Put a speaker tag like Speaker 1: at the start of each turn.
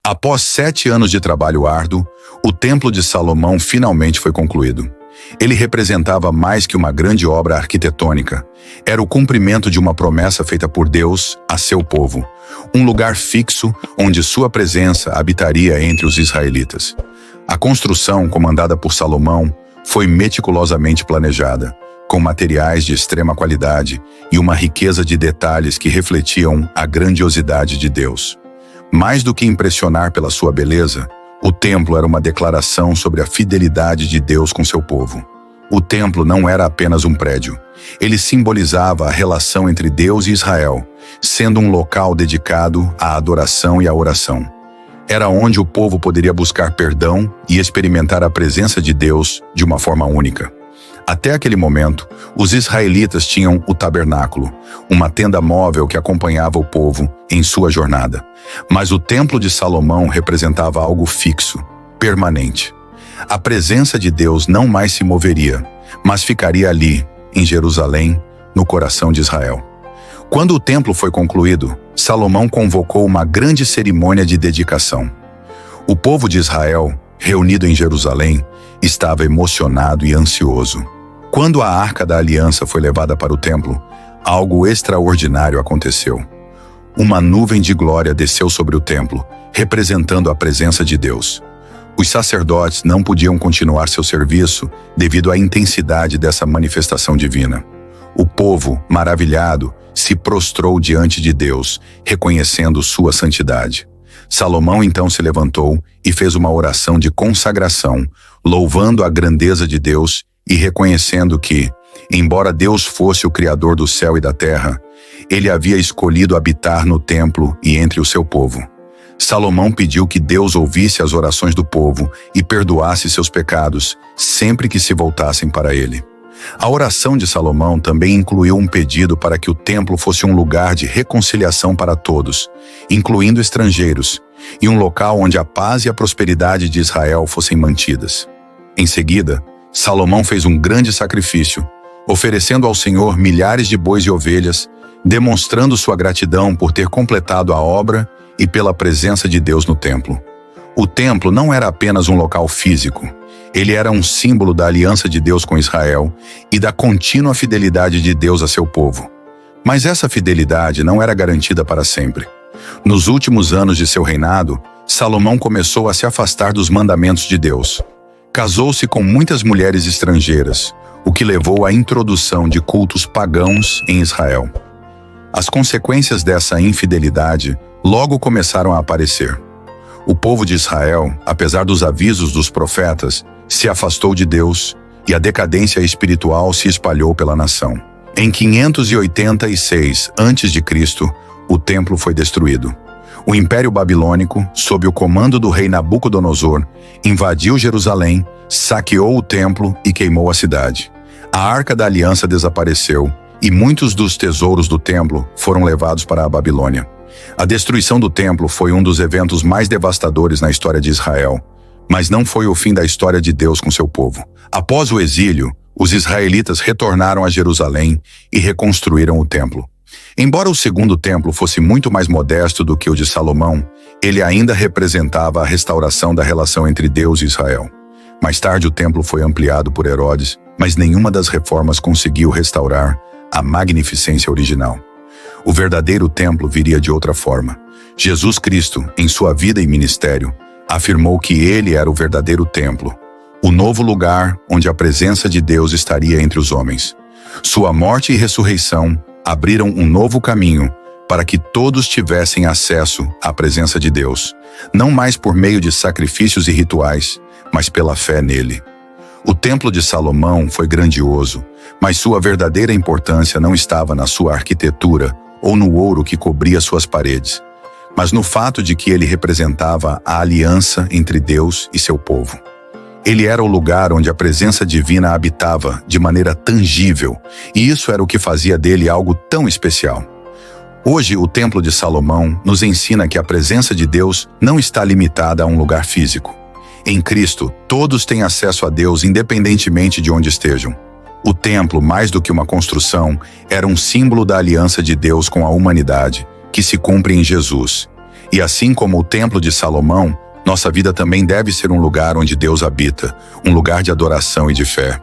Speaker 1: Após 7 anos de trabalho árduo, o Templo de Salomão finalmente foi concluído. Ele representava mais que uma grande obra arquitetônica. Era o cumprimento de uma promessa feita por Deus a seu povo, um lugar fixo onde sua presença habitaria entre os israelitas. A construção, comandada por Salomão, foi meticulosamente planejada, com materiais de extrema qualidade e uma riqueza de detalhes que refletiam a grandiosidade de Deus. Mais do que impressionar pela sua beleza, o templo era uma declaração sobre a fidelidade de Deus com seu povo. O templo não era apenas um prédio. Ele simbolizava a relação entre Deus e Israel, sendo um local dedicado à adoração e à oração. Era onde o povo poderia buscar perdão e experimentar a presença de Deus de uma forma única. Até aquele momento, os israelitas tinham o tabernáculo, uma tenda móvel que acompanhava o povo em sua jornada. Mas o Templo de Salomão representava algo fixo, permanente. A presença de Deus não mais se moveria, mas ficaria ali, em Jerusalém, no coração de Israel. Quando o templo foi concluído, Salomão convocou uma grande cerimônia de dedicação. O povo de Israel, reunido em Jerusalém, estava emocionado e ansioso. Quando a Arca da Aliança foi levada para o templo, algo extraordinário aconteceu. Uma nuvem de glória desceu sobre o templo, representando a presença de Deus. Os sacerdotes não podiam continuar seu serviço devido à intensidade dessa manifestação divina. O povo, maravilhado, se prostrou diante de Deus, reconhecendo sua santidade. Salomão então se levantou e fez uma oração de consagração, louvando a grandeza de Deus e reconhecendo que, embora Deus fosse o Criador do céu e da terra, ele havia escolhido habitar no templo e entre o seu povo. Salomão pediu que Deus ouvisse as orações do povo e perdoasse seus pecados sempre que se voltassem para ele. A oração de Salomão também incluiu um pedido para que o templo fosse um lugar de reconciliação para todos, incluindo estrangeiros, e um local onde a paz e a prosperidade de Israel fossem mantidas. Em seguida, Salomão fez um grande sacrifício, oferecendo ao Senhor milhares de bois e ovelhas, demonstrando sua gratidão por ter completado a obra e pela presença de Deus no templo. O templo não era apenas um local físico. Ele era um símbolo da aliança de Deus com Israel e da contínua fidelidade de Deus a seu povo. Mas essa fidelidade não era garantida para sempre. Nos últimos anos de seu reinado, Salomão começou a se afastar dos mandamentos de Deus. Casou-se com muitas mulheres estrangeiras, o que levou à introdução de cultos pagãos em Israel. As consequências dessa infidelidade logo começaram a aparecer. O povo de Israel, apesar dos avisos dos profetas, se afastou de Deus e a decadência espiritual se espalhou pela nação. Em 586 a.C., o templo foi destruído. O Império Babilônico, sob o comando do rei Nabucodonosor, invadiu Jerusalém, saqueou o templo e queimou a cidade. A Arca da Aliança desapareceu e muitos dos tesouros do templo foram levados para a Babilônia. A destruição do templo foi um dos eventos mais devastadores na história de Israel, mas não foi o fim da história de Deus com seu povo. Após o exílio, os israelitas retornaram a Jerusalém e reconstruíram o templo. Embora o segundo templo fosse muito mais modesto do que o de Salomão, ele ainda representava a restauração da relação entre Deus e Israel. Mais tarde o templo foi ampliado por Herodes, mas nenhuma das reformas conseguiu restaurar a magnificência original. O verdadeiro templo viria de outra forma. Jesus Cristo, em sua vida e ministério, afirmou que ele era o verdadeiro templo, o novo lugar onde a presença de Deus estaria entre os homens. Sua morte e ressurreição abriram um novo caminho para que todos tivessem acesso à presença de Deus, não mais por meio de sacrifícios e rituais, mas pela fé nele. O Templo de Salomão foi grandioso, mas sua verdadeira importância não estava na sua arquitetura ou no ouro que cobria suas paredes, mas no fato de que ele representava a aliança entre Deus e seu povo. Ele era o lugar onde a presença divina habitava de maneira tangível, e isso era o que fazia dele algo tão especial. Hoje, o Templo de Salomão nos ensina que a presença de Deus não está limitada a um lugar físico. Em Cristo, todos têm acesso a Deus independentemente de onde estejam. O templo, mais do que uma construção, era um símbolo da aliança de Deus com a humanidade, que se cumpre em Jesus. E assim como o Templo de Salomão, nossa vida também deve ser um lugar onde Deus habita, um lugar de adoração e de fé.